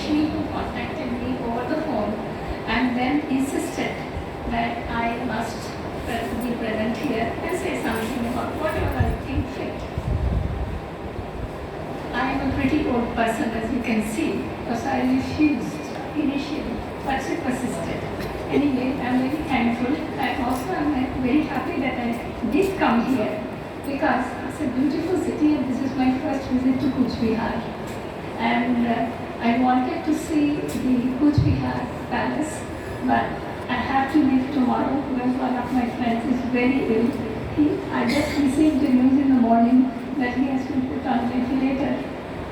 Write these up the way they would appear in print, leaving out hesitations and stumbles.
she who contacted me over the phone and then insisted that I must be present here and say something about whatever I think fit. I am a pretty old person, as you can see, because I refused initially, but she persisted. Anyway, I am very thankful. I also am very happy that I did come here because it's a beautiful city and this is my first visit to Cooch, Behar. And I wanted to see the Cooch Behar palace, but I have to leave tomorrow because one of my friends is very ill. I just received the news in the morning that he has been put on ventilator.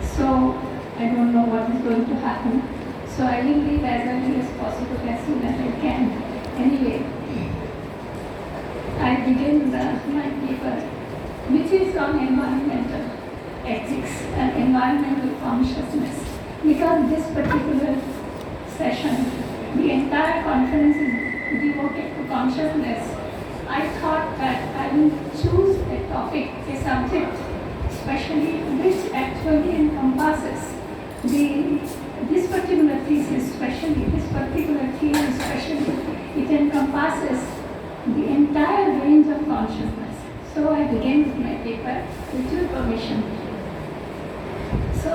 So I don't know what is going to happen. So I will leave as early as possible, as soon as I can. Anyway, I begin my paper, which is on environmental ethics and environmental consciousness. Because this particular session, the entire conference is devoted to consciousness, I thought that I will choose a topic, a subject, especially which actually encompasses this particular thesis, especially this particular theme, especially it encompasses the entire range of consciousness. So I begin with my paper, with your permission. So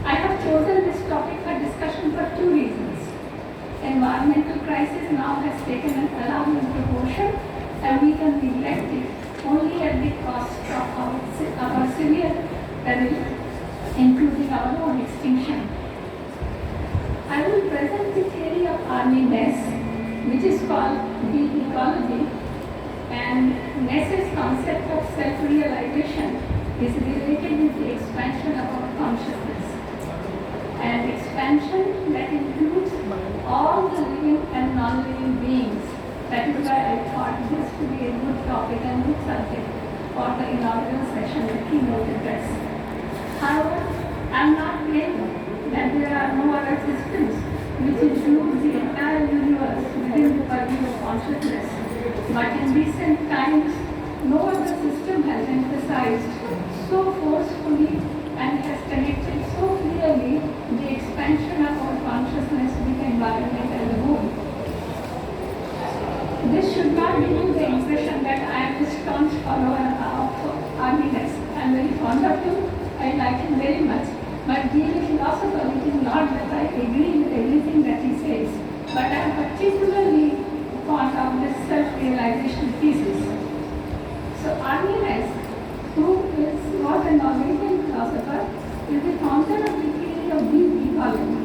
I have chosen this topic for discussion for two reasons. Environmental crisis now has taken an alarming proportion, and we can neglect it only at the cost of our severe peril, including our own extinction. I will present the theory of ARNES, which is called deep ecology, and NAESSS'S concept of self-realization is related with the expansion of our consciousness. And expansion that includes all the living and non-living beings. That is why I thought this to be a good topic and good subject for the inaugural session, the keynote address. However, I am not claiming that there are no other systems which include the entire universe within the purview of consciousness. But in recent times, no other system has emphasized so forcefully and has connected so clearly the expansion of our consciousness with the environment as a whole. This should not give you the impression that I am a staunch follower of ARNES. I am very fond of him, I like him very much. But being a philosopher, it is not that I agree with everything that he says, but I am particularly fond of this self-realization thesis. So ARNES, who was a Norwegian philosopher, is the founder of the theory of deep ecology.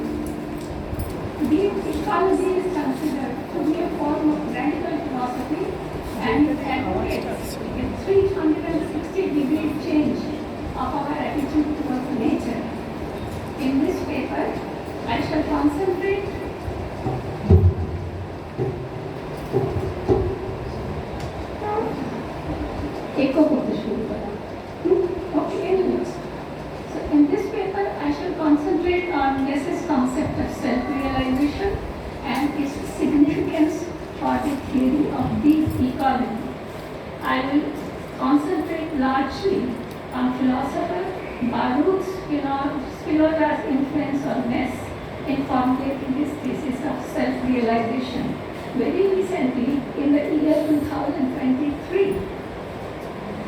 Deep ecology is considered to be a form of radical philosophy and it advocates a 360-degree change of our attitude towards nature. In this paper, I shall concentrate in this paper, I shall concentrate on NAESSS'S concept of self-realization and its significance for the theory of deep ecology. I will concentrate largely on philosopher Baruch Spinoza's influence on NAESSS in formulating his thesis of self-realization. Very recently, in the year 2023,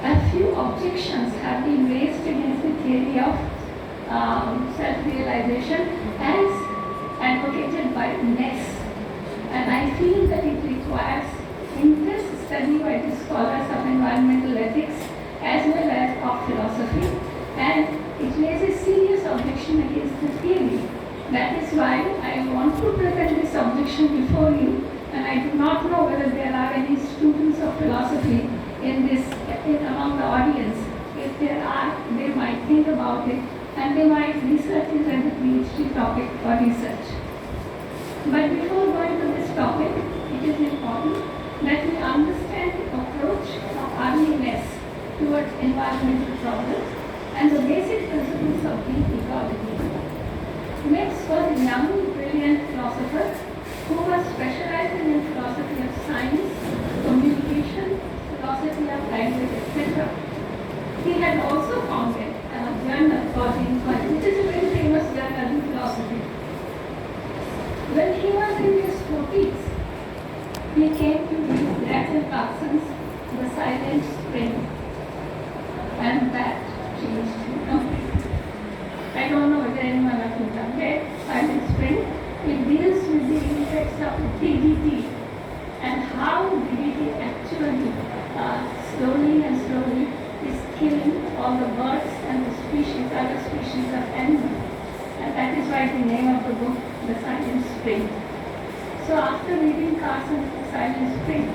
a few objections have been raised against the theory of self-realization as advocated by NAESSS. And I feel that it requires intense study by the scholars of environmental ethics as well as of philosophy. And it raises serious objection against the theory. That is why I want to present this objection before you. And I do not know whether there are any students of philosophy among the audience. If there are, they might think about it and they might research it as a PhD topic for research. But before going to this topic, it is important that we understand the approach of ARNES towards environmental problems and the basic principles of deep ecology. Next was a young, brilliant philosopher who was specializing in philosophy of science, communication, philosophy of language, etc. He had also founded a journal called Inquiry, which is a very famous journal in philosophy When he was in his 40s, he came to read Rachel Carson's The Silent Spring, and that changed him completely. I don't know whether anyone of you have read Silent Spring. It deals with the effects of DDT and how DDT actually slowly and slowly is killing all the birds and the species, other species of animals. And that is why the name of the book, The Silent Spring. So after reading Carson's The Silent Spring,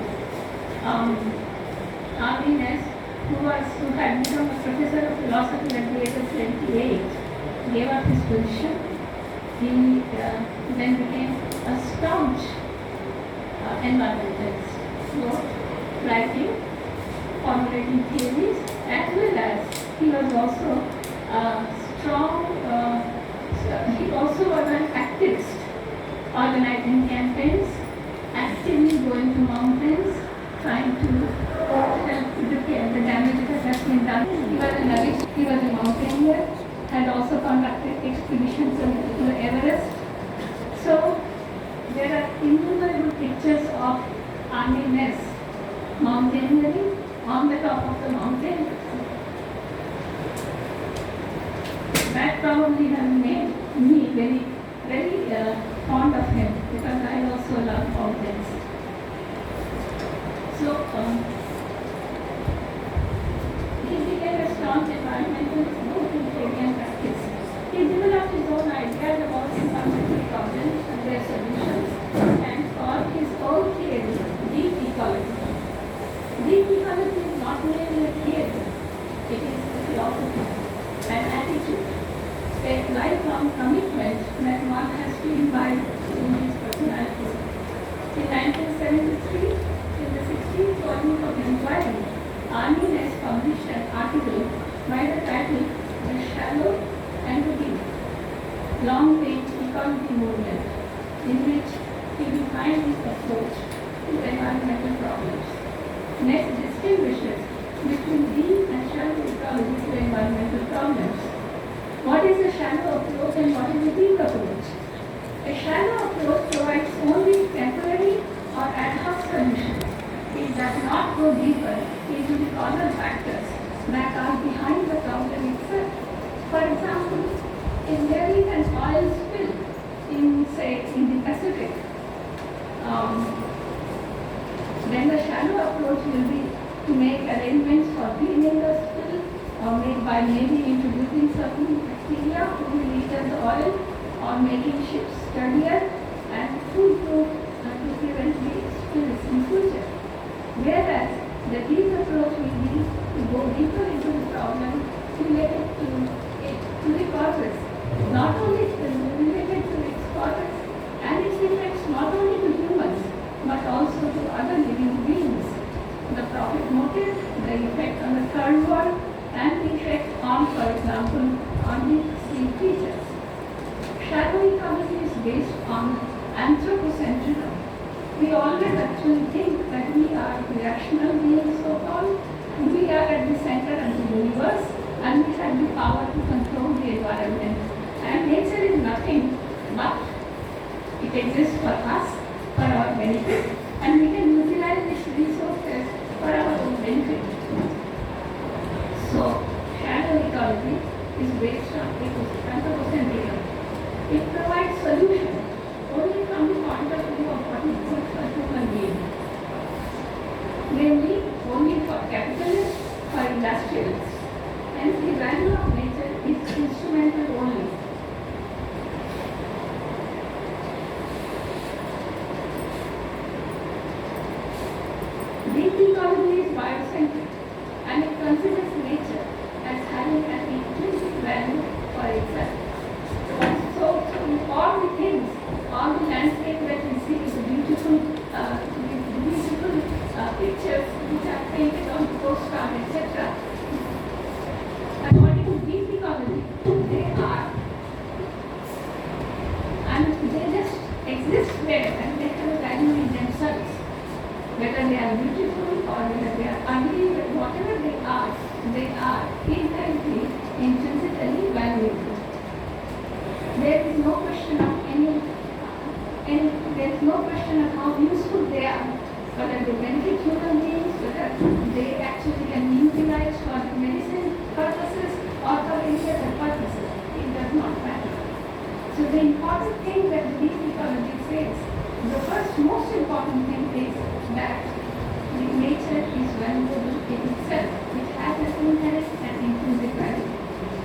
ARNES, who had become a professor of philosophy at the age of 28, gave up his position. He then became a staunch environmentalist, writing, formulating theories, as well as he was also strong. He also was an activist, organizing campaigns, actively going to mountains, trying to help repair the damage that has been done. He was a navigant, he was a mountaineer, had also conducted expeditions to Everest. So there are innumerable pictures of ARNES mountaineering on the top of the mountain. That probably has made me very, very fond of him, because I also love mountains. So he became a strong environmentalist both in theory and practice. He developed his own ideas about environmental problems and their solutions, and called his own theory deep ecology. Deep ecology is not merely a theory, it is a philosophy, an attitude, a lifelong commitment that one has to imbibe in his personality. In 1973, in the 16th volume of Inquiry, ARNES published an article by the title The Shallow and the Deep, Long-Range Ecology Movement, in which he defined his approach to environmental problems. Next distinguishes between deep and shallow ecology to environmental problems. What is a shallow approach and what is a deep approach? A shallow approach provides only temporary or ad hoc solutions. It does not go deeper into the causal factors that are behind the problem itself. For example, if there is an oil spill in the Pacific, then the shallow approach will be to make arrangements for cleaning the spill, or maybe introducing certain bacteria who will eat the oil, or making ships sturdier and foolproof to prevent the spills in future. Whereas the deep approach will be to go deeper into the problem related to the causes, not only related to its causes and its effects not only to humans but also to other living beings. The profit motive, the effect on the third world, and the effect on, for example, on the sea creatures. Shallow ecology is based on anthropocentrism. We always actually think that we are rational beings, so-called. We are at the center of the universe, and we have the power to control the environment. And nature is nothing but it exists for us, for our benefit, and we can utilize its resources for our own benefit. So, shallow ecology is based on anthropocentrism. It provides solutions only from the point of view of what is good for human beings, namely only for capitalists, for industrialists. Hence, the value of nature is instrumental only. Deep ecology is biocentric, and it considers nature as having an intrinsic value for itself. So all the things, all the landscape that we see, the beautiful pictures which are painted on the postcard, etc. According to deep ecology, they are, and they just exist there, and they have a value in themselves. Whether they are beautiful or whether they are ugly, but whatever they are inherently, intrinsically valuable. There is no question of any is no question of how useful they are, whether they benefit human beings, whether they actually can be utilized for medicine purposes or for any other purposes. It does not matter. So the important thing that the deep ecology says, the first most important thing is that the nature is valuable in itself. It has an inherent and intrinsic value.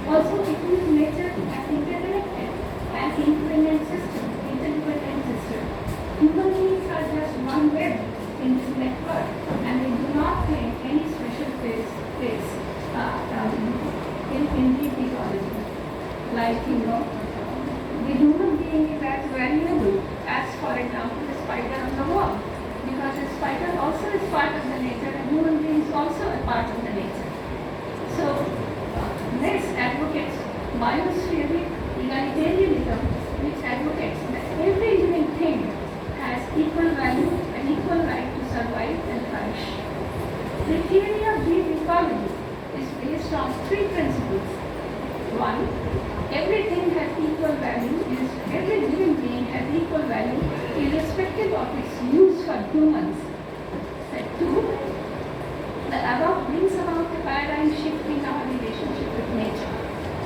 Also, it is nature as interconnected and independent system, interdependent system. Human beings are just one web in this network, and they do not play any special place in deep ecology. Like, the human being is as valuable as, for example, the spider on the wall, because the spider also is part of the nature, and human being is also a part of the nature. So, this advocates biosphere egalitarianism, which advocates that every living thing has equal value and equal right to survive and flourish. The theory of deep ecology is based on three principles. One, everything has equal value, every living being has equal value irrespective of its use for humans. Two, the above brings about a paradigm shift in our relationship with nature.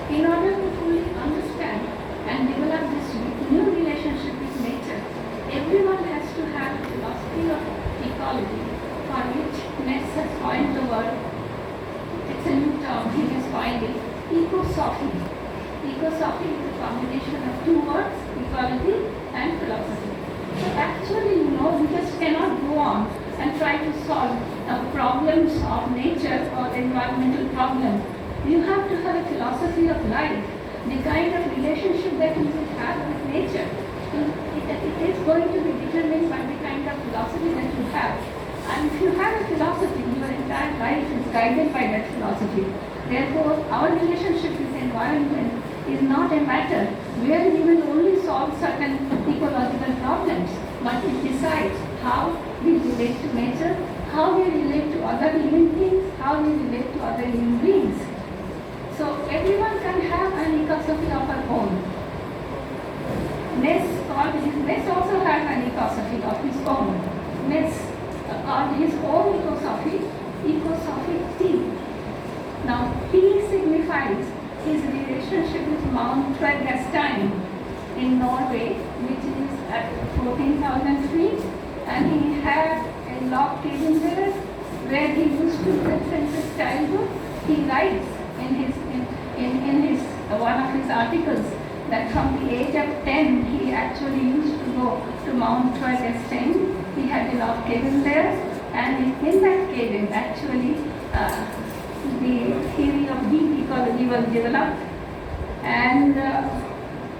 In order to fully understand and develop this new relationship with nature, everyone has to have a philosophy of ecology, for which NAESSS has coined the word. It's a new term, he has coined it, ECOSOPHY. ECOSOPHY is a combination of two words, ecology and philosophy. So actually, we just cannot go on and try to solve problems of nature or environmental problems. You have to have a philosophy of life, the kind of relationship that you will have with nature. It is going to be determined by the kind of philosophy that you have. And if you have a philosophy, your entire life is guided by that philosophy. Therefore, our relationship with the environment is not a matter where we will only solve certain ecological problems, but it decides how we relate to nature, how we relate to other living things, how we relate to other human beings. So everyone can have an ecosophy of her own. NAESSS also has an ecosophy of his own. NAESSS called his own ecosophy T. Now T signifies his relationship with Mount Tvergastein in Norway, which is at 14,000 feet, and he had a log cabin there where he used to live since his childhood. He writes in his one of his articles that from the age of 10 he actually used to go to Mount Tvergastein. He had a log cabin there, and in that cabin actually the theory of deep ecology was developed, and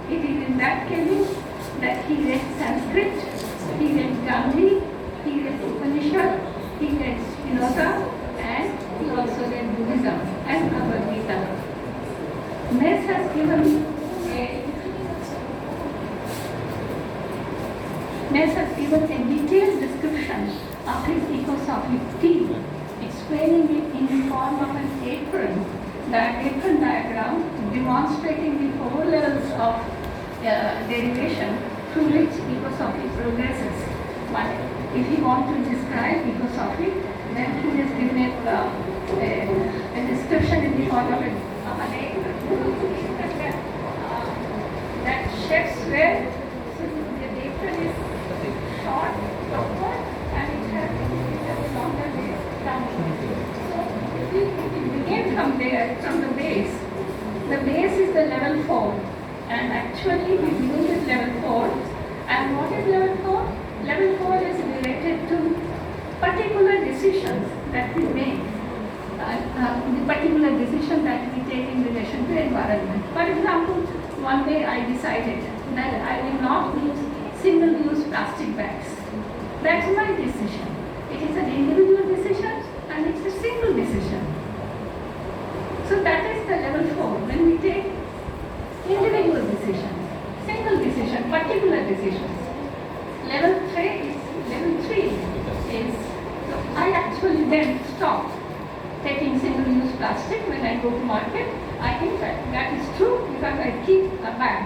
it is in that cabin that he read Sanskrit, he read Gandhi, he read Upanishad, he read Spinoza, and he also read Buddhism and Bhagavad Gita. NAESSS has given a detailed description of his ecosophy T, explaining it in the form of an apron diagram demonstrating the 4 levels of derivation through which ecosophy progresses. But if you want to describe ecosophy, then he has given it a description in the form of an apron that chefs wear. So the apron is short, upward, and it has a longer base down. So if we begin from there, from the base is the level 4, and actually we begin with level 4. And what is level 4? Level 4 is related to particular decisions that we make, the particular decision that we take in relation to environment. For example, one day I decided that I will not use single-use plastic bags. That's my decision. It is an individual decision and it's a single decision. So that is the level 4, when we take individual decisions, single decision, particular decisions. Level 3 is so I actually then stop taking single-use plastic when I go to market. I think that is true because I keep a bag,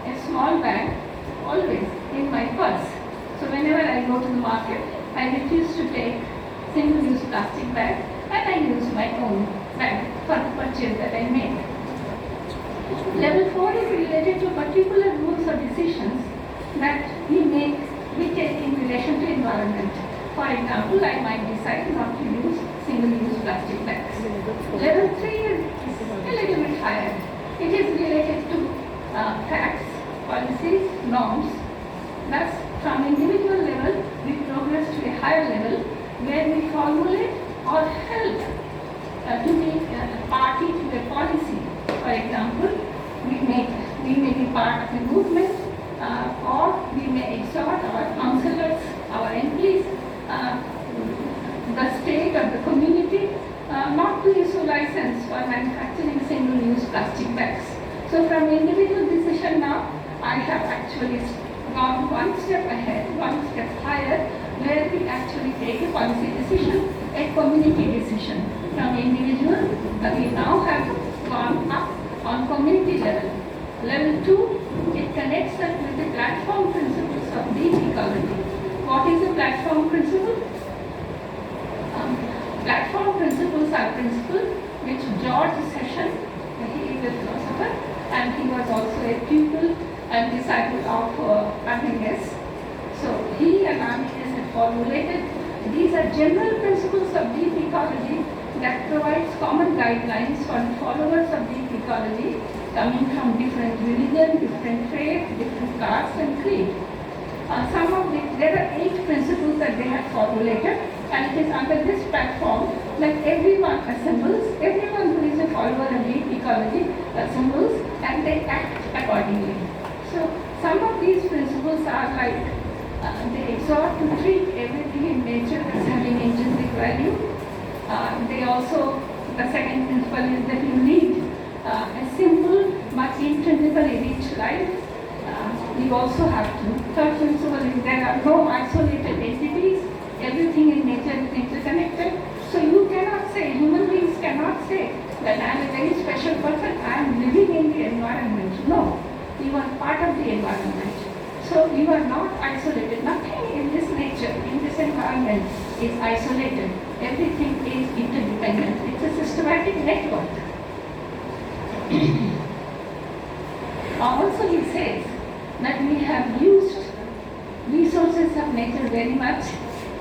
a small bag, always in my purse. So whenever I go to the market, I refuse to take single-use plastic bag and I use my own bag for the purchase that I make. Level 4 is related to particular rules or decisions that we take in relation to environment. For example, I might decide not to use single-use plastic bags. Level 3 is a little bit higher. It is related to facts, policies, norms. Thus, from individual level, we progress to a higher level where we formulate or help to be a party to a policy. For example, we may be part of a movement or we may exhort our councillors, our MPs, the state or the community not to issue license for manufacturing single-use plastic bags. So from individual decision now, I have actually gone one step ahead, one step higher, where we actually take a policy decision, a community decision. From individual, we now have gone up on community level. Level 2, it connects us with the platform principles of deep ecology. What is a platform principle? Platform principles are principles which George Session, he is a philosopher, and he was also a pupil and disciple of ARNES. So he and ARNES had formulated. These are general principles of deep ecology that provides common guidelines for the followers of deep ecology coming from different religion, different faith, different caste and creed. There are 8 principles that they have formulated, and it is under this platform that everyone assembles, everyone who is a follower of deep ecology assembles and they act accordingly. So some of these principles are like they exhort to treat everything in nature as having intrinsic value. They also, the second principle is that you lead a simple but intrinsically rich life. You also have to. Third principle is there are no isolated entities. Everything in nature is interconnected. So you cannot say, human beings cannot say that I am a very special person, I am living in the environment. No, you are part of the environment. So you are not isolated. Nothing in this nature, in this environment is isolated. Everything is interdependent. It's a systematic network. Also he says that we have used resources of nature very much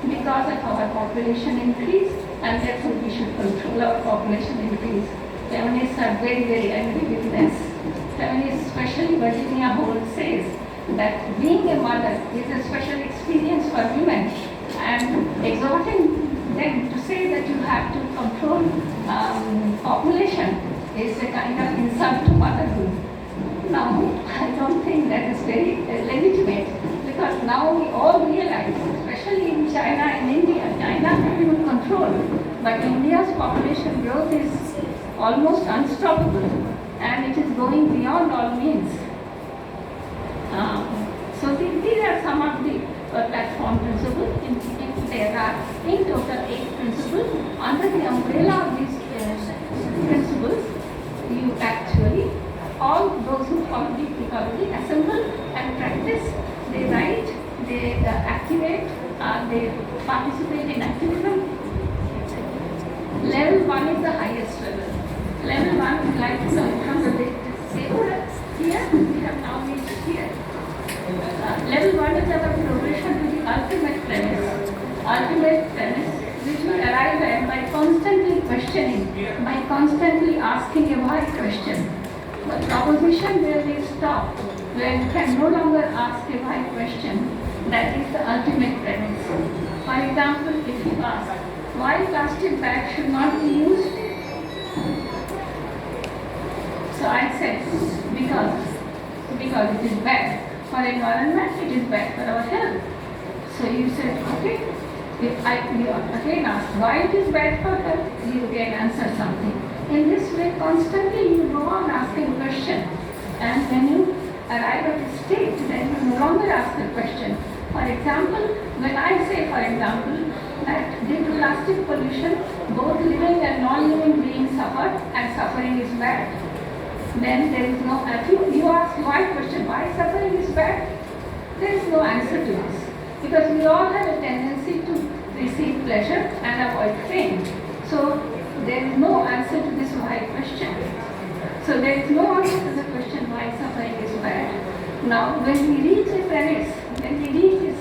because of our population increase, and therefore we should control our population increase. Feminists are very, very angry with this. Feminists, especially Virginia Holt, says that being a mother is a special experience for women, and exhorting them to say that you have to control population is a kind of insult to motherhood. Now, I don't think that is very legitimate, because now we all realize, especially in China and India, China has been controlled, but India's population growth is almost unstoppable, and it is going beyond all means. So these are some of the platform principles. There are in total 8 principles. Under the umbrella of these principles, you actually, all those who follow deep ecology assemble and practice. They write, they activate, they participate in activism. Level 1 is the highest level. Level 1 is like from the Caesurae. Here we have now reached here. Level 1 is our progression to the ultimate premise. Ultimate premise which we arrive at by constantly questioning, by constantly asking a why question. The proposition where we stop, where we can no longer ask a why question, that is the ultimate premise. For example, if you ask, why plastic bags should not be used? So I said, because it is bad for environment, it is bad for our health. So you said, okay. If you again ask why it is bad for health, you again answer something. In this way, constantly you go on asking question, and when you arrive at a state, then you no longer ask a question. For example, when I say, for example, that due to plastic pollution, both living and non-living beings suffer, and suffering is bad, then there is no, you ask why question, why suffering is bad, there is no answer to this. because we all have a tendency to receive pleasure and avoid pain. So there is no answer to this why question. So there is no answer to the question why suffering is bad. Now when we reach a premise, when we reach a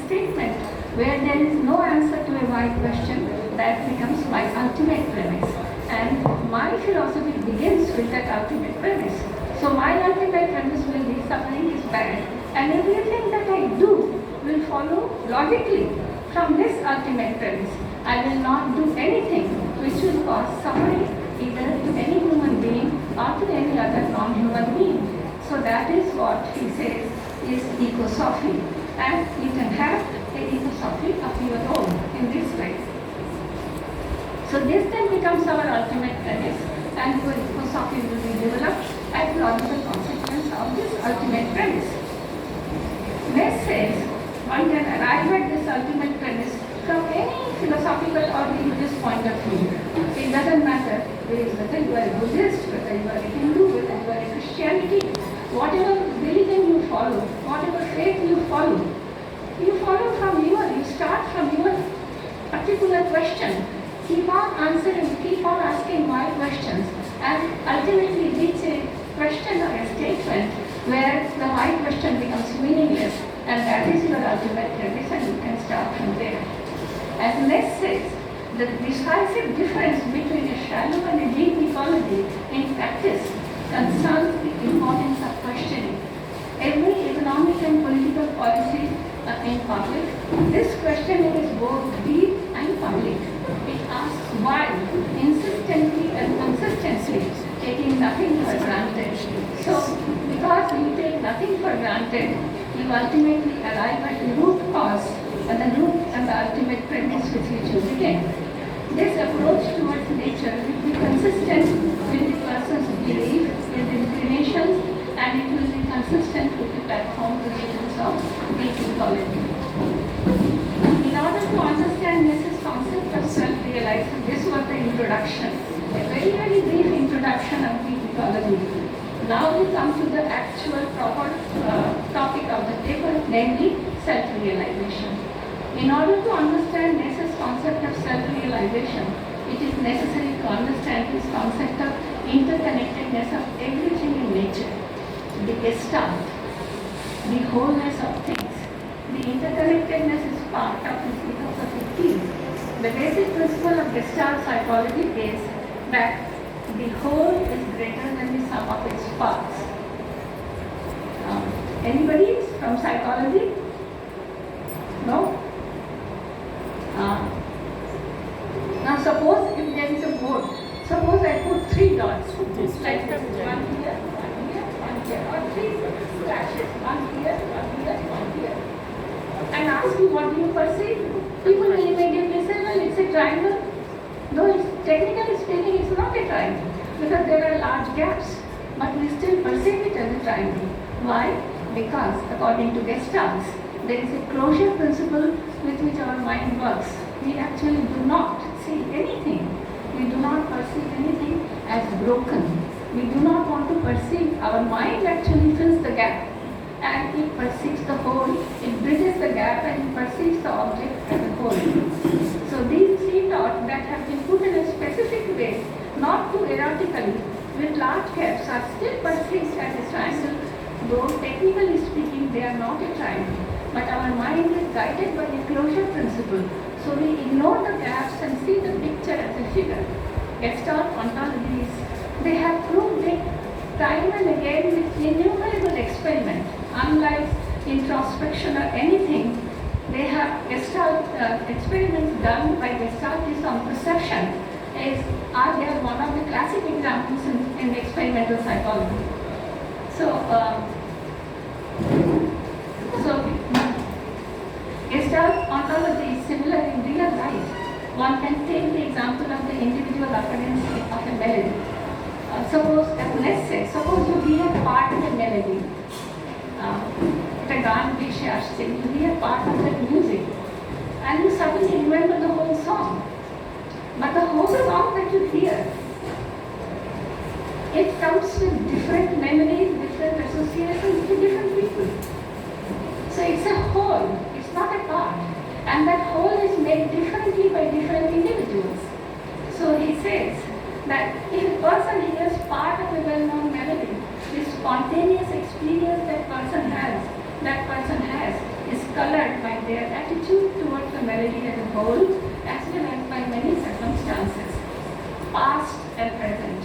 statement where there is no answer to a why question, that becomes my ultimate premise. And my philosophy begins with that ultimate premise. So my ultimate premise will be suffering is bad. And everything that I do will follow logically from this ultimate premise. I will not do anything which will cause suffering either to any human being or to any other non-human being. So that is what he says is ECOSOPHY. And you can have an ECOSOPHY of your own in this way. So this then becomes our ultimate premise, and your ECOSOPHY will be developed as logical consequence of this ultimate premise. Next says, one can arrive at this ultimate premise from any philosophical or religious point of view. It doesn't matter whether you are a Buddhist, whether you are a Hindu, whether you are a Christianity, whatever religion you follow, whatever faith you follow from you start from your particular question. Keep on answering, keep on asking why questions, and ultimately reach a question or a statement where the why question becomes meaningless, and that is your ultimate premise, and you can start from there. As next says, the decisive difference between a shallow and a deep ecology in practice concerns the importance of questioning. Every economic and political policy in public, this questioning is both deep and public. It asks why, insistently and consistently, taking nothing for granted. So, because you take nothing for granted, you ultimately arrive at the root cause and the root and the ultimate premise with which you begin. This approach towards nature will be consistent with the person's belief, with inclinations, and it will be consistent with the platform positions of deep ecology. In order to understand this concept of self-realization, this was the introduction, a very, very brief introduction of deep ecology. Now we come to the actual proper topic of the paper, namely self-realization. In order to understand NAESSS'S concept of self-realization, it is necessary to understand this concept of interconnectedness of everything in nature, the gestalt, the wholeness of things. The interconnectedness is part of this philosophy field. The basic principle of gestalt psychology is that the whole is greater than the sum of its parts. Anybody from psychology? No? Now suppose if there is a board, suppose I put 3 dots, like this, one here, or 3 flashes, one here, one here, and ask you what do you perceive, people will immediately say, well, it's a triangle. Though it's, technically speaking, it's not a triangle, because there are large gaps, but we still perceive it as a triangle. Why? Because according to Gestalts, there is a closure principle with which our mind works. We actually do not see anything. We do not perceive anything as broken. We do not want to perceive. Our mind actually fills the gap, and it perceives the whole. It bridges the gap and it perceives the object as a whole. So these 3 dots that have been put in a specific way, not too erratically, with large gaps, are still perceived as a triangle, though technically speaking they are not a triangle. But our mind is guided by the closure principle. So we ignore the gaps and see the picture as a figure. Gestalt ontologies, they have proved it time and again with innumerable experiments. Unlike introspection or anything, they have Gestalt experiments done by Gestaltists on perception they are one of the classic examples in experimental psychology. Gestalt ontology is similar in real life. One can take the example of the individual occurrence of a melody. Let's say, suppose you hear part of a melody, you hear part of that music, and you suddenly remember the whole song. But the whole song that you hear, it comes with different memories, different associations to different people. So it's a whole, it's not a their attitude towards the melody as a whole, as well as by many circumstances, past and present.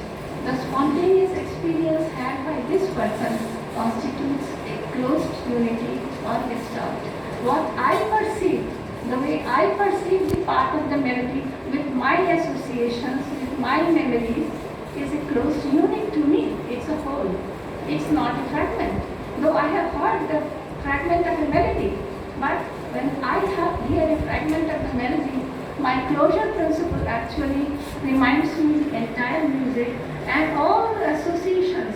The spontaneous experience had by this person constitutes a closed unity or gestalt. What I perceive, the way I perceive the part of the melody with my associations, with my memories, is a closed unit to me. It's a whole. It's not a fragment. Though I have heard the fragment of a melody, but when I hear a fragment of the melody, my closure principle actually reminds me the entire music and all the associations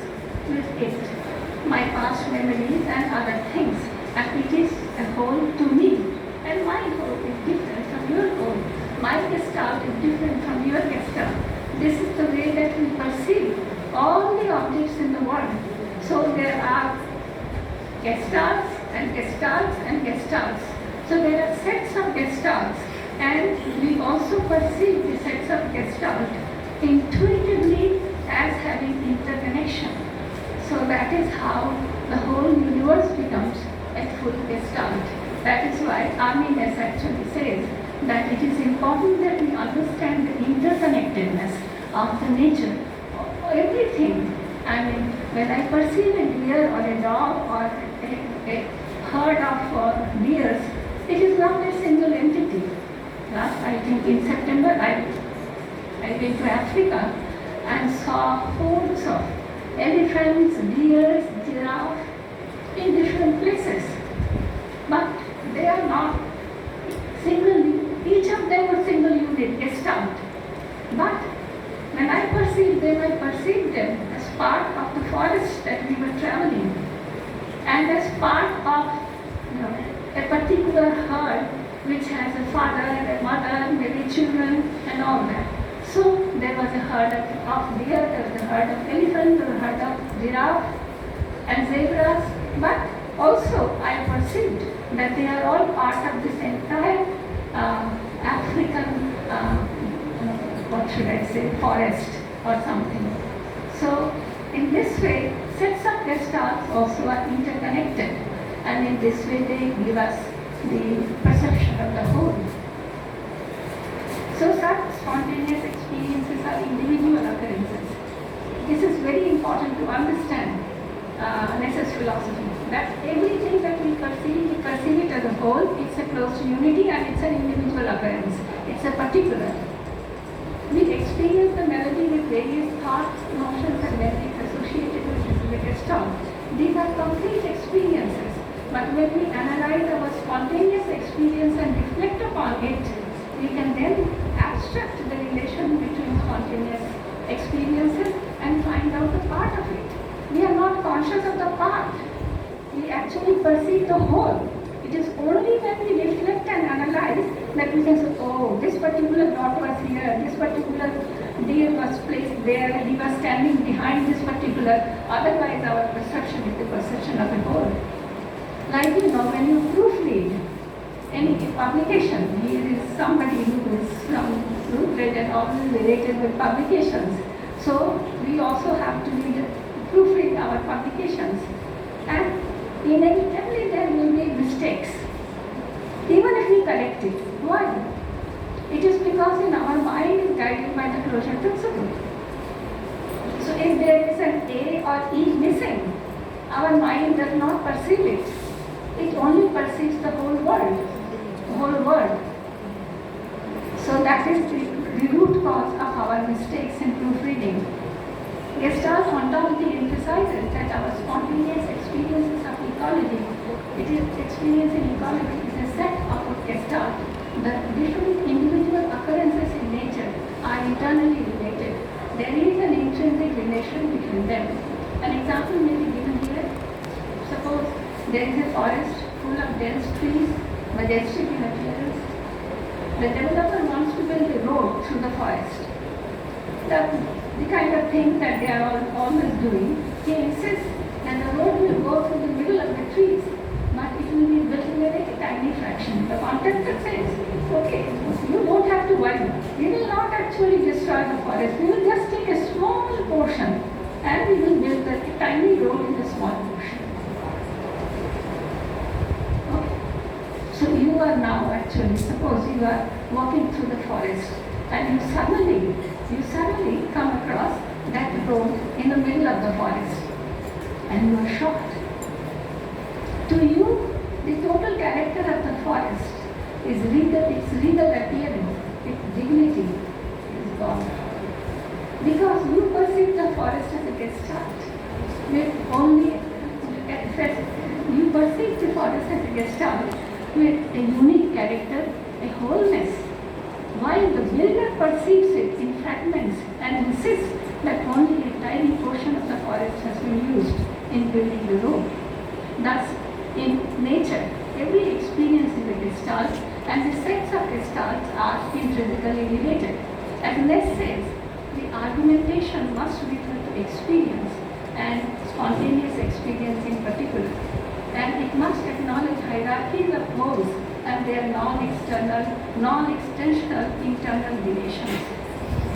with it, my past memories and other things, and it is a whole to me. And my whole is different from your whole. My gestalt is different from your gestalt. This is the way that we perceive all the objects in the world. So there are gestalts and gestalts and gestalts. So there are sets of gestalts, and we also perceive the sets of gestalt intuitively as having interconnection. So that is how the whole universe becomes a full gestalt. That is why ARNES actually says that it is important that we understand the interconnectedness of the nature of everything. I mean, when I perceive a deer or a dog or a herd of deers, it is not a single entity. Last, I think in September, I went to Africa and saw hordes of elephants, deers, giraffes in different places. But they are not single, each of them a single unit, gestalt. But when I perceived them as part of the forest that we were traveling, and as part of a particular herd which has a father, a mother, maybe children, and all that. So there was a herd of deer, there was a herd of elephant, there was a herd of giraffe and zebras, but also I perceived that they are all part of this entire African, what should I say, forest or something. So in this way, sets of gestalts also are interconnected, and in this way they give us the perception of the whole. So such spontaneous experiences are individual occurrences. This is very important to understand NAESSS'S philosophy, that everything that we perceive it as a whole, it's a closed unity and it's an individual occurrence. It's a particular. We experience the melody with various thoughts, emotions and memories associated with the gestalt. These are complete experiences. But when we analyze our spontaneous experience and reflect upon it, we can then abstract the relation between spontaneous experiences and find out the part of it. We are not conscious of the part. We actually perceive the whole. It is only when we reflect and analyze that we can say, oh, this particular dot was here, this particular deer was placed there, and he was standing behind this particular. Otherwise, our perception is the perception of the whole. Like when you proofread any publication, here is somebody who is some proofread and always related with publications. So we also have to proofread our publications, and inevitably there will be mistakes, even if we correct it. Why? It is because in our mind is guided by the closure principle. So if there is an A or E missing, our mind does not perceive it. It only perceives the whole world. So that is the root cause of our mistakes in proofreading. Gestalt ontology emphasizes that our spontaneous experiences of ecology, it is experience in ecology is a set of a gestalt. The different individual occurrences in nature are internally related. There is an intrinsic relation between them. An example may be given here. Suppose there is a forest full of dense trees, majestic in appearance. The developer wants to build a road through the forest. The kind of thing that they are always doing, he insists that the road will go through the middle of the trees, but it will be built in a very tiny fraction. The contractor says, okay, you don't have to worry. We will not actually destroy the forest. We will just take a small portion and we will build a tiny road in the small portion. Okay. So you now actually, suppose you are walking through the forest and you suddenly come across that road in the middle of the forest and you are shocked. To you, the total character of the forest is its regal appearance, its dignity is gone. Because you perceive the forest as a gestalt, with only you perceive the forest as a gestalt with a unique character, a wholeness, while the builder perceives it in fragments and insists that only a tiny portion of the forest has been used in building the road. Thus, in nature, every experience is a gestalt, and the sets of gestalts are intrinsically related. As Ness says, the argumentation must refer to experience, and spontaneous experience in particular. And it must acknowledge hierarchies of modes and their non-external, non-extensional internal relations.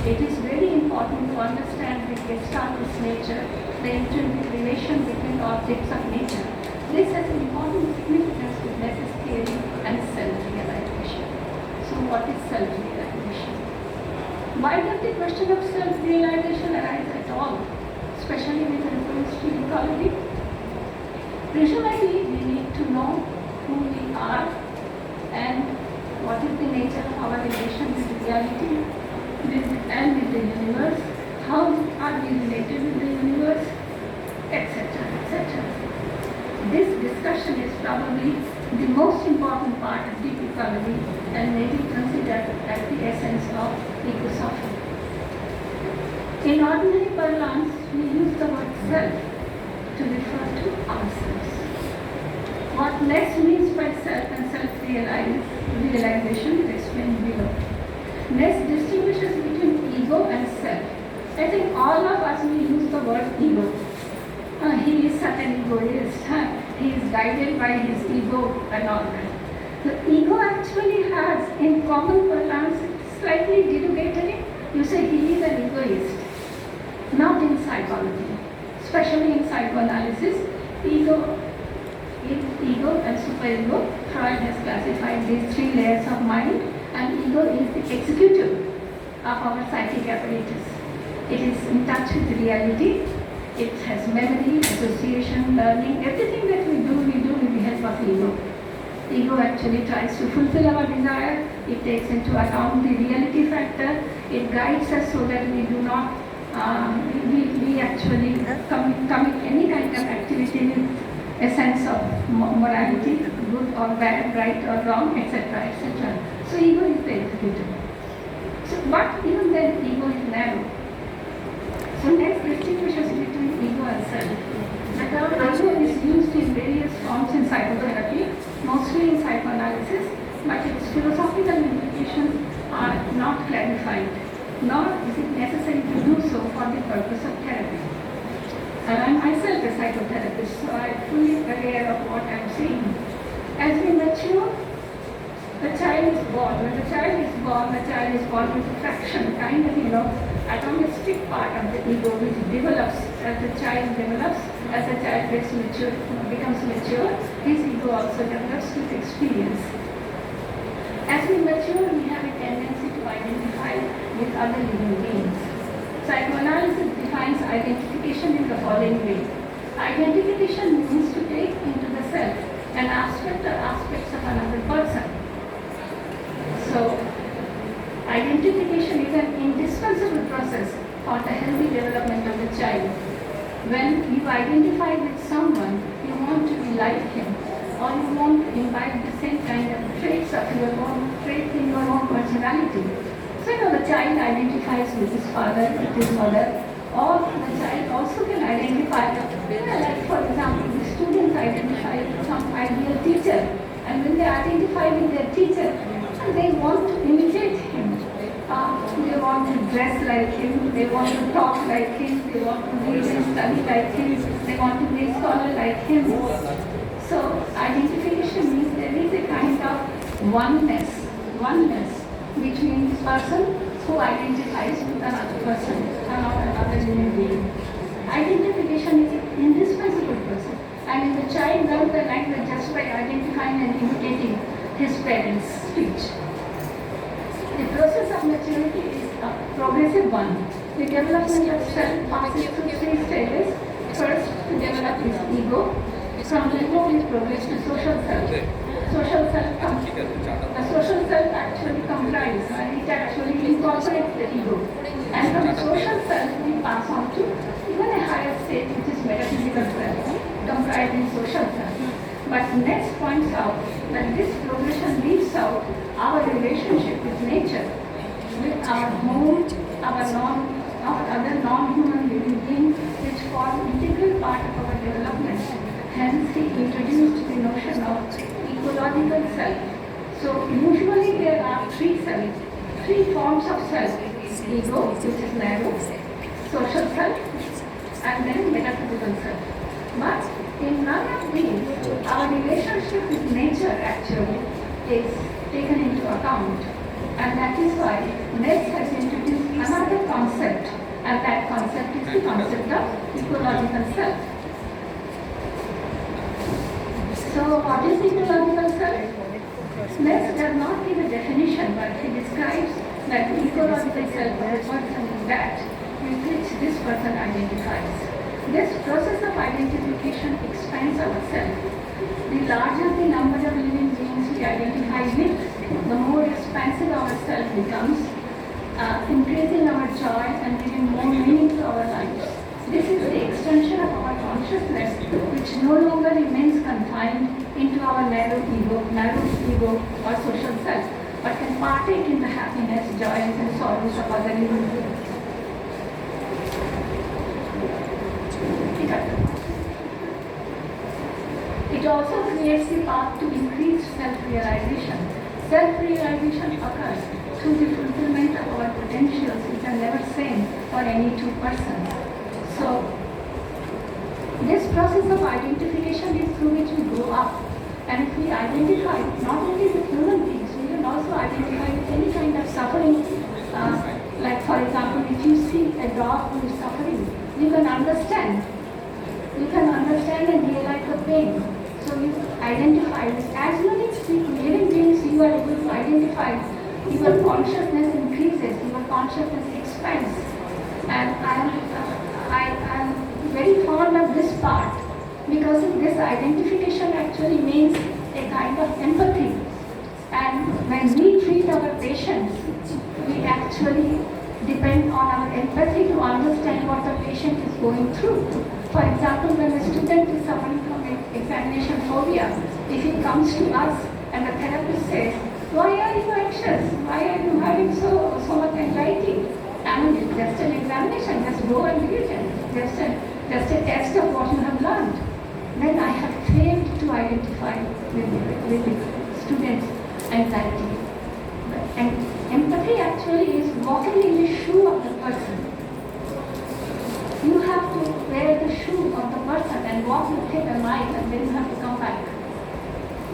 It is very important to understand the gestaltist nature, the intrinsic relation between objects of nature. This has important significance with Ness's theory and self-realization. So what is self-realization? Why does the question of self-realization arise at all, especially with reference to ecology? Presumably, we need to know who we are and what is the nature of our relation with reality and with the universe, how are we related with the universe, etc., etc. This discussion is probably the most important part of deep ecology and may be considered as the essence of ECOSOPHY. In ordinary parlance, we use the word self to refer to ourselves. What Ness means by self and self-realization is explained below. Ness distinguishes between ego and self. I think all of us will use the word ego. He is such an egoist. He is guided by his ego and all that. The ego actually has, in common parlance, slightly derogatory. You say he is an egoist. Not in psychology. Especially in psychoanalysis, ego and superego. Freud has classified these three layers of mind, and ego is the executive of our psychic apparatus. It is in touch with reality. It has memory, association, learning. Everything that we do with the help of ego. Ego actually tries to fulfill our desire. It takes into account the reality factor. It guides us so that we do not, we actually commit any kind of activity with a sense of morality, good or bad, right or wrong, etc., etc. So ego is the executive. So, but even then, ego is narrow. So next distinguishes between ego and self. The term ego is used in various forms in psychotherapy, mostly in psychoanalysis, but its philosophical implications are not clarified, nor is it necessary to do so for the purpose of therapy. And I am myself a psychotherapist, so I am fully aware of what I am saying. As we mature, the child is born. When the child is born with a fraction, kind of, atomistic part of the ego which develops as the child develops, as the child gets mature, becomes mature, his ego also develops with experience. As we mature, we have a tendency to identify with other living beings. Psychoanalysis defines identification in the following way. Identification means to take into the self an aspect or aspects of another person. So, identification is an indispensable process for the healthy development of the child. When you identify with someone, you want to be like him, or you want to imbibe the same kind of traits of your own traits in your own personality. So, the child identifies with his father, with his mother, or the child also can identify, like for example, the students identify with some ideal teacher, and when they identify with their teacher, they want to imitate him. They want to dress like him, they want to talk like him, they want to read and study like him, they want to be a scholar like him. So identification means there is a kind of oneness between this person who identifies with another person, another human being. Identification is an indispensable process. And in the child learns the language just by identifying and imitating his parents' speech. The process of maturity is a progressive one. The development of self passes through 3 stages. First, to develop his ego. From ego, we progress to social self. The social self actually comprises, it actually incorporates the ego. And from the social self, we pass on to even a higher state, which is metaphysical self, comprising social self. But next points out that this progression leaves out our relationship with nature, with our home, our other non-human living beings, which form an integral part of our development. Hence, he introduced the notion of ecological self. So usually there are 3 forms of self: ego, which is narrow, social self, and then metaphysical self. But in none of these, our relationship with nature actually is taken into account. And that is why NAESSS has introduced another concept, and that concept is the concept of ecological self. So what is ecological self? NAESSS does not give a definition, but he describes that the ecological self is a person that with which this person identifies. This process of identification expands ourselves. The larger the number of living beings we identify with, the more expansive our self becomes, increasing our joy and giving more meaning to our lives. This is the extension of our consciousness, which no longer remains confined into our narrow ego or social self, but can partake in the happiness, joys, and sorrows of other living beings. It also creates the path to increased self-realization. Self-realization occurs through the fulfillment of our potentials, which are never same for any 2 persons. So, this process of identification is through which we grow up. And if we identify not only with human beings, we can also identify with any kind of suffering. Like for example, if you see a dog who is suffering, you can understand. You can understand and realize the pain. So you identify with as many living beings you are able to identify, your consciousness increases, your consciousness expands. And I am very fond of this part because this identification actually means a kind of empathy. And when we treat our patients, we actually depend on our empathy to understand what the patient is going through. For example, when a student is suffering from examination phobia, if he comes to us and the therapist says, "Why are you anxious? Why are you having so much anxiety?" I mean, it's just an examination, just go and read it, just a test of what you have learned. Then I have failed to identify with the student's anxiety. And empathy actually is walking in the shoe of the person. You have to wear the shoe of the person and walk with him a mile, and then you have to come back.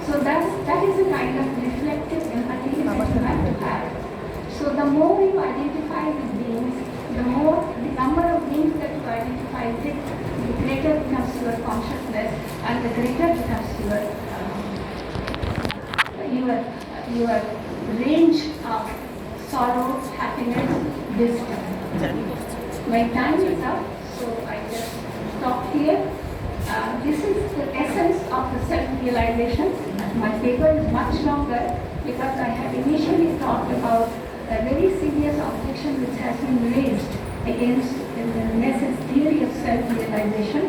So that is the kind of reflective empathy that you have to have. So the more you identify with beings, the number of beings that you identify with, the greater becomes your consciousness, and the greater becomes your range of sorrow, happiness, wisdom. My time is up, so I just stop here. This is the essence of the self-realization. My paper is much longer because I had initially talked about a very serious objection which has been raised against the NAESSS'S theory of self-realization,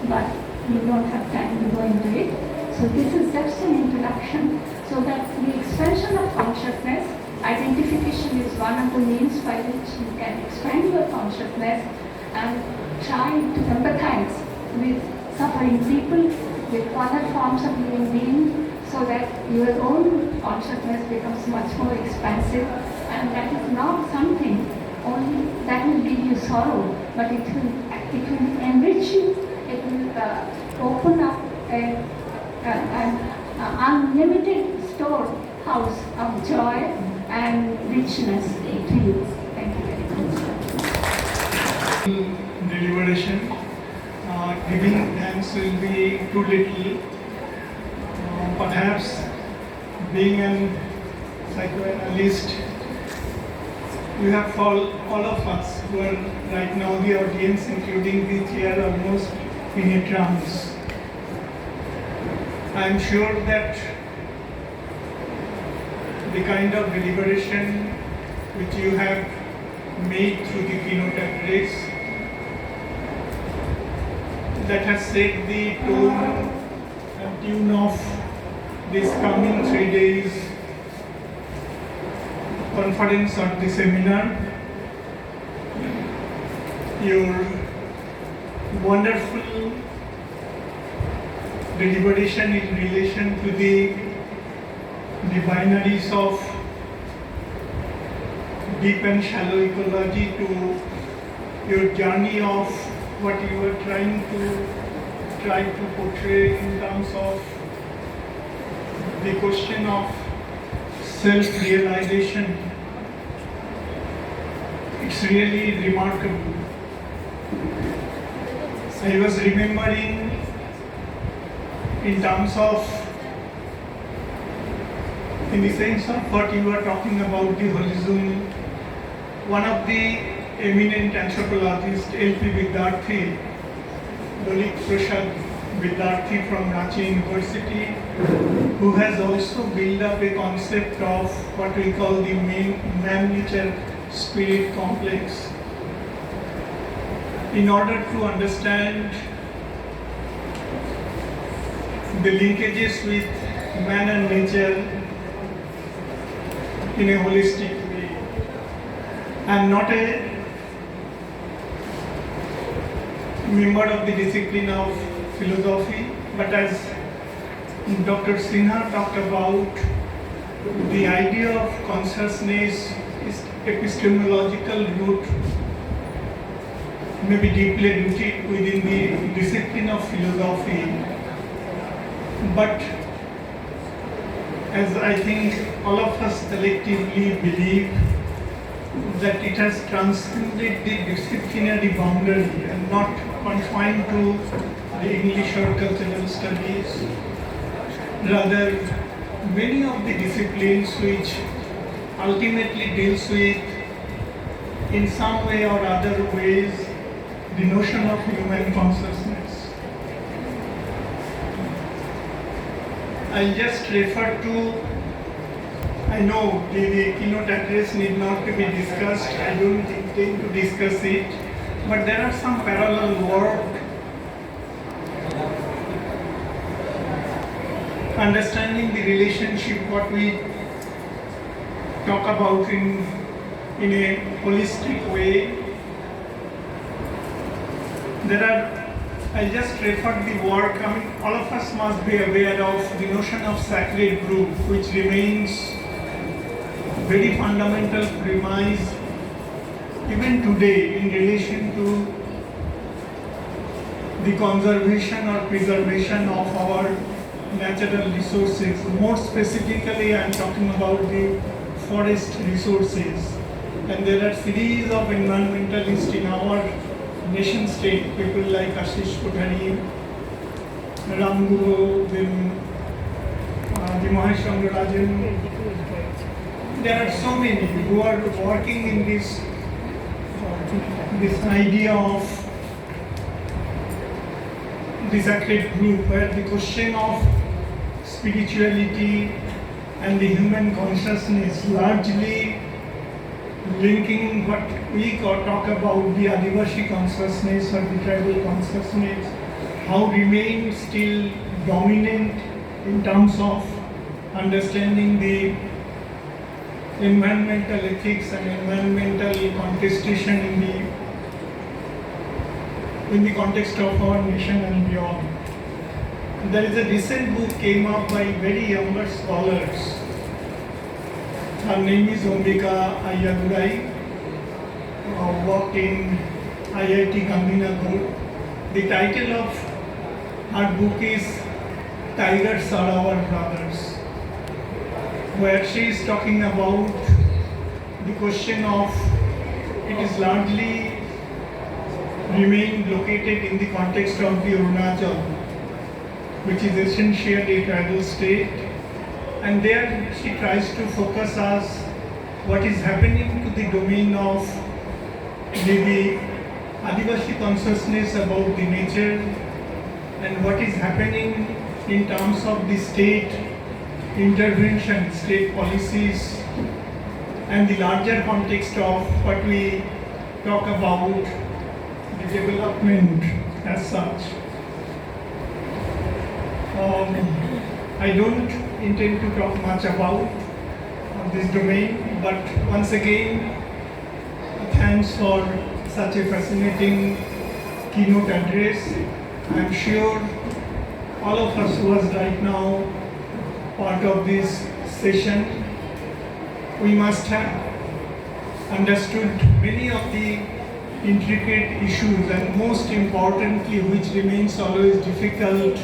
but we don't have time to go into it. So this is just an introduction, so that the expansion of consciousness, identification is one of the means by which you can expand your consciousness and try to empathize with suffering people, with other forms of living beings, so that your own consciousness becomes much more expansive, and that is not something only that will give you sorrow, but it will enrich you, it will open up an unlimited storehouse of joy and richness to you. Thank you very much. Deliberation. Giving thanks will be too little. Perhaps being an psychoanalyst, you have all of us who are right now the audience, including the chair, almost in a trance. I am sure that the kind of deliberation which you have made through the keynote address that has set the tone and tune of this coming 3 days conference or the seminar. Your wonderful deliberation in relation to the binaries of deep and shallow ecology, to your journey of what you were trying to portray in terms of the question of self-realization. It's really remarkable. I was remembering in terms of, in the sense of what you were talking about, the holism, one of the eminent anthropologists, L.P. Vidyarthi, Lolik Prasad Vidyarthi from Ranchi University, who has also built up a concept of what we call the man-nature spirit complex. In order to understand the linkages with man and nature in a holistic way. I am not a member of the discipline of philosophy, but as Dr. Sinha talked about, the idea of consciousness is epistemological root, may be deeply rooted within the discipline of philosophy. But as I think all of us collectively believe that it has transcended the disciplinary boundary and not confined to the English or cultural studies. Rather, many of the disciplines which ultimately deals with, in some way or other ways, the notion of human consciousness. I'll just refer to, I know the keynote address need not to be discussed, I don't intend to discuss it, but there are some parallel work understanding the relationship, what we talk about in a holistic way. I just referred the work, I mean, all of us must be aware of the notion of sacred group, which remains very fundamental premise even today in relation to the conservation or preservation of our natural resources. More specifically, I am talking about the forest resources. And there are series of environmentalists in our nation state, people like Ashish Kothari, Ram Guru, then the Mahesh Chandra Rajan. There are so many who are working in this idea of the sacred group, where the question of spirituality and the human consciousness largely linking what we talk about the Adivasi consciousness or the tribal consciousness, how remain still dominant in terms of understanding the environmental ethics and environmental contestation in the context of our nation and beyond. There is a recent book came up by very younger scholars. Her name is Ombika Ayadurai, worked in IIT Gandhinagar. The title of her book is Tigers Are Our Brothers, where she is talking about the question of, it is largely remained located in the context of the Arunachal, which is essentially a tribal state, and there she tries to focus us what is happening to the domain of maybe Adivasi consciousness about the nature and what is happening in terms of the state intervention, state policies, and the larger context of what we talk about the development as such. I don't intend to talk much about this domain, but once again, thanks for such a fascinating keynote address. I'm sure all of us who are right now part of this session, we must have understood many of the intricate issues, and most importantly, which remains always difficult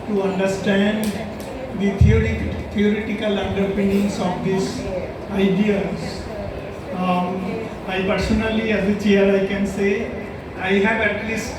to understand, the theoretical underpinnings of these ideas. I personally, as a chair, I can say, I have at least